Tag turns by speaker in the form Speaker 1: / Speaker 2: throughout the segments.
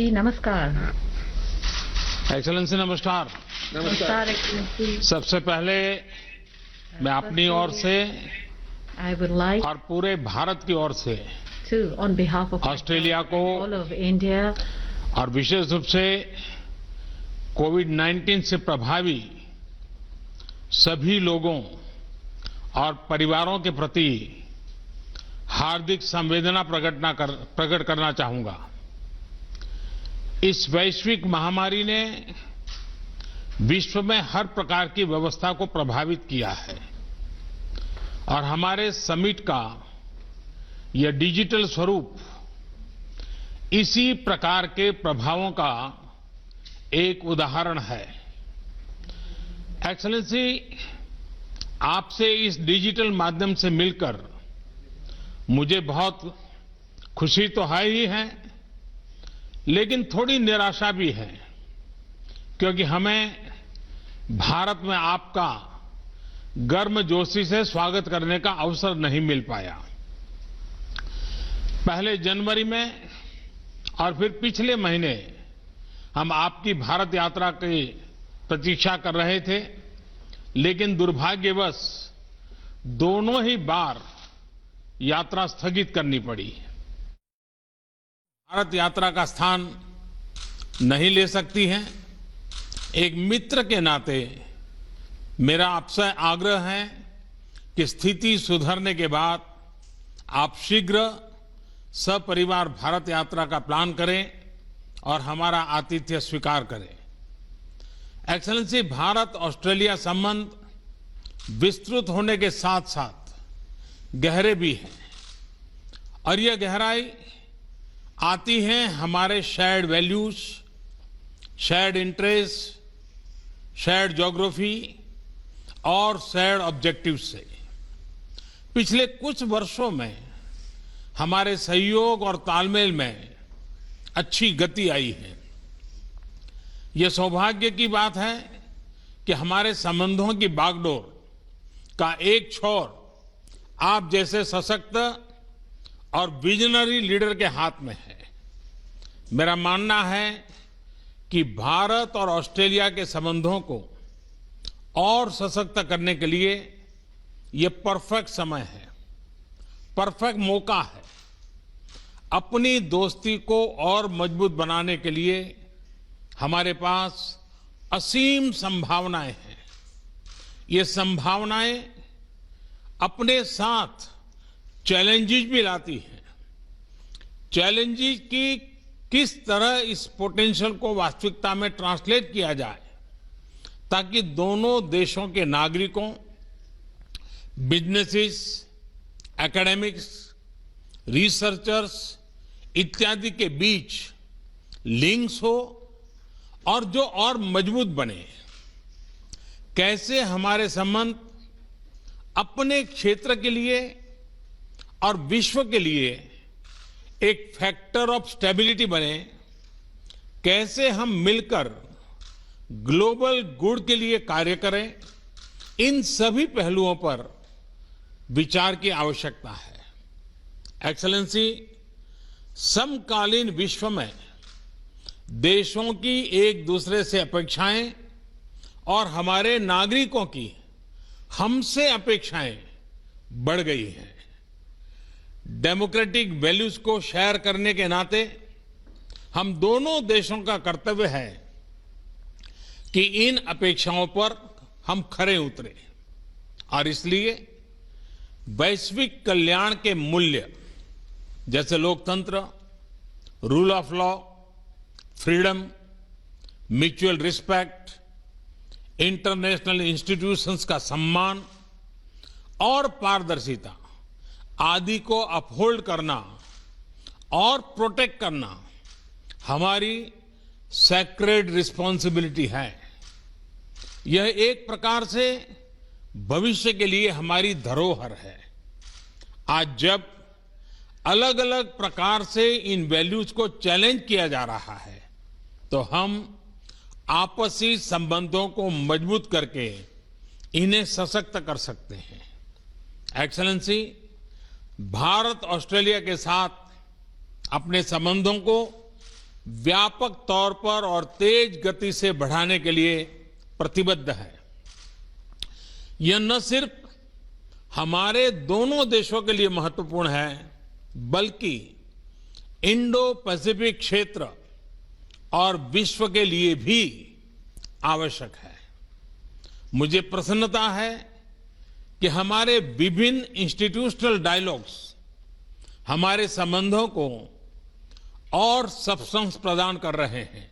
Speaker 1: जी, नमस्कार।
Speaker 2: एक्सेलेंसी नमस्कार।
Speaker 1: नमस्कार एक्सेलेंसी।
Speaker 2: सबसे पहले मैं अपनी ओर से
Speaker 1: I would like
Speaker 2: और पूरे भारत की ओर से
Speaker 1: to, on behalf of
Speaker 2: Australia को
Speaker 1: all of India
Speaker 2: और विशेष रूप से कोविड-19 से प्रभावी सभी लोगों और परिवारों के प्रति हार्दिक संवेदना प्रकट करना चाहूंगा। इस वैश्विक महामारी ने विश्व में हर प्रकार की व्यवस्था को प्रभावित किया है और हमारे समिट का यह डिजिटल स्वरूप इसी प्रकार के प्रभावों का एक उदाहरण है। एक्सेलेंसी, आपसे इस डिजिटल माध्यम से मिलकर मुझे बहुत खुशी तो है ही है, लेकिन थोड़ी निराशा भी है, क्योंकि हमें भारत में आपका गर्मजोशी से स्वागत करने का अवसर नहीं मिल पाया। पहले जनवरी में और फिर पिछले महीने हम आपकी भारत यात्रा की प्रतीक्षा कर रहे थे, लेकिन दुर्भाग्यवश दोनों ही बार यात्रा स्थगित करनी पड़ी। भारत यात्रा का स्थान नहीं ले सकती हैं। एक मित्र के नाते मेरा आपसे आग्रह है कि स्थिति सुधरने के बाद आप शीघ्र सपरिवार भारत यात्रा का प्लान करें और हमारा आतिथ्य स्वीकार करें। एक्सेलेंसी, भारत ऑस्ट्रेलिया संबंध विस्तृत होने के साथ साथ गहरे भी हैं और यह गहराई आती है हमारे shared values, shared interest, shared geography और शेयर्ड ऑब्जेक्टिव्स से। पिछले कुछ वर्षों में हमारे सहयोग और तालमेल में अच्छी गति आई है। यह सौभाग्य की बात है कि हमारे संबंधों की बागडोर का एक छोर आप जैसे सशक्त और विजनरी लीडर के हाथ में है। मेरा मानना है कि भारत और ऑस्ट्रेलिया के संबंधों को और सशक्त करने के लिए यह परफेक्ट समय है, परफेक्ट मौका है। अपनी दोस्ती को और मजबूत बनाने के लिए हमारे पास असीम संभावनाएं हैं। ये संभावनाएं अपने साथ चैलेंजेस भी लाती हैं। चैलेंजेस की किस तरह इस पोटेंशियल को वास्तविकता में ट्रांसलेट किया जाए ताकि दोनों देशों के नागरिकों, बिजनेसेस, एकेडमिक्स, रिसर्चर्स इत्यादि के बीच लिंक्स हो और जो और मजबूत बने। कैसे हमारे संबंध अपने क्षेत्र के लिए और विश्व के लिए एक फैक्टर ऑफ स्टेबिलिटी बने, कैसे हम मिलकर ग्लोबल गुड के लिए कार्य करें, इन सभी पहलुओं पर विचार की आवश्यकता है। एक्सेलेंसी, समकालीन विश्व में देशों की एक दूसरे से अपेक्षाएं और हमारे नागरिकों की हमसे अपेक्षाएं बढ़ गई हैं। डेमोक्रेटिक वैल्यूज को शेयर करने के नाते हम दोनों देशों का कर्तव्य है कि इन अपेक्षाओं पर हम खरे उतरे और इसलिए वैश्विक कल्याण के मूल्य जैसे लोकतंत्र, rule of law, freedom, mutual respect, international institutions का सम्मान और पारदर्शिता आदि को अपहोल्ड करना और प्रोटेक्ट करना हमारी सैक्रेड रिस्पॉन्सिबिलिटी है। यह एक प्रकार से भविष्य के लिए हमारी धरोहर है। आज जब अलग अलग प्रकार से इन वैल्यूज को चैलेंज किया जा रहा है, तो हम आपसी संबंधों को मजबूत करके इन्हें सशक्त कर सकते हैं। एक्सेलेंसी, भारत ऑस्ट्रेलिया के साथ अपने संबंधों को व्यापक तौर पर और तेज गति से बढ़ाने के लिए प्रतिबद्ध है। यह न सिर्फ हमारे दोनों देशों के लिए महत्वपूर्ण है, बल्कि इंडो पैसिफिक क्षेत्र और विश्व के लिए भी आवश्यक है। मुझे प्रसन्नता है कि हमारे विभिन्न इंस्टीट्यूशनल डायलॉग्स हमारे संबंधों को और सब्सटेंस प्रदान कर रहे हैं।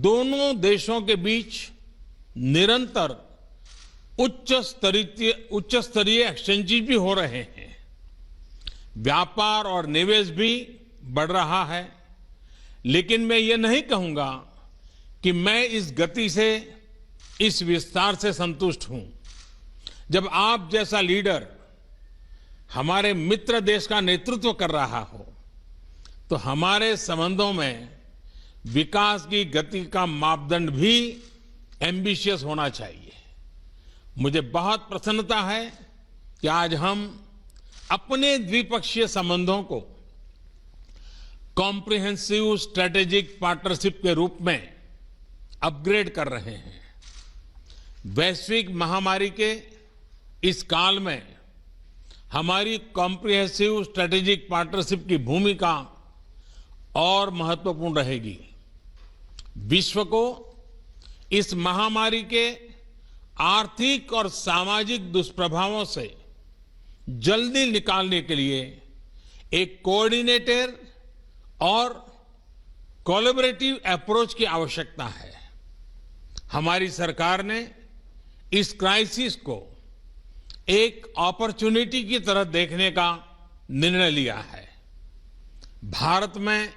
Speaker 2: दोनों देशों के बीच निरंतर उच्च स्तरीय एक्सचेंजेस भी हो रहे हैं। व्यापार और निवेश भी बढ़ रहा है, लेकिन मैं ये नहीं कहूंगा कि मैं इस गति से, इस विस्तार से संतुष्ट हूं। जब आप जैसा लीडर हमारे मित्र देश का नेतृत्व कर रहा हो, तो हमारे संबंधों में विकास की गति का मापदंड भी एम्बिशियस होना चाहिए। मुझे बहुत प्रसन्नता है कि आज हम अपने द्विपक्षीय संबंधों को कॉम्प्रिहेंसिव स्ट्रेटेजिक पार्टनरशिप के रूप में अपग्रेड कर रहे हैं। वैश्विक महामारी के इस काल में हमारी कॉम्प्रिहेंसिव स्ट्रेटेजिक पार्टनरशिप की भूमिका और महत्वपूर्ण रहेगी। विश्व को इस महामारी के आर्थिक और सामाजिक दुष्प्रभावों से जल्दी निकालने के लिए एक कोऑर्डिनेटेड और कोलैबोरेटिव अप्रोच की आवश्यकता है। हमारी सरकार ने इस क्राइसिस को एक अपॉर्चुनिटी की तरह देखने का निर्णय लिया है। भारत में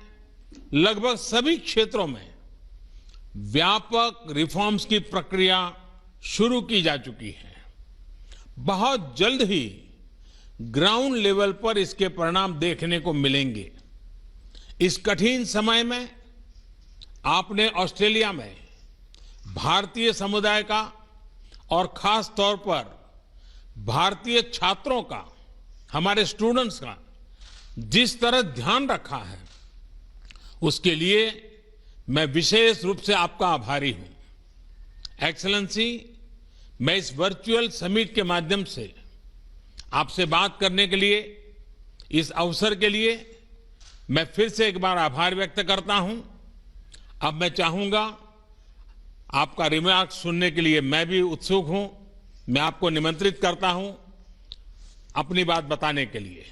Speaker 2: लगभग सभी क्षेत्रों में व्यापक रिफॉर्म्स की प्रक्रिया शुरू की जा चुकी है। बहुत जल्द ही ग्राउंड लेवल पर इसके परिणाम देखने को मिलेंगे। इस कठिन समय में आपने ऑस्ट्रेलिया में भारतीय समुदाय का और खास तौर पर भारतीय छात्रों का, हमारे स्टूडेंट्स का जिस तरह ध्यान रखा है, उसके लिए मैं विशेष रूप से आपका आभारी हूं। एक्सेलेंसी, मैं इस वर्चुअल समिट के माध्यम से आपसे बात करने के लिए, इस अवसर के लिए मैं फिर से एक बार आभार व्यक्त करता हूं। अब मैं चाहूंगा, आपका रिमार्क्स सुनने के लिए मैं भी उत्सुक हूं। मैं आपको निमंत्रित करता हूं अपनी बात बताने के लिए।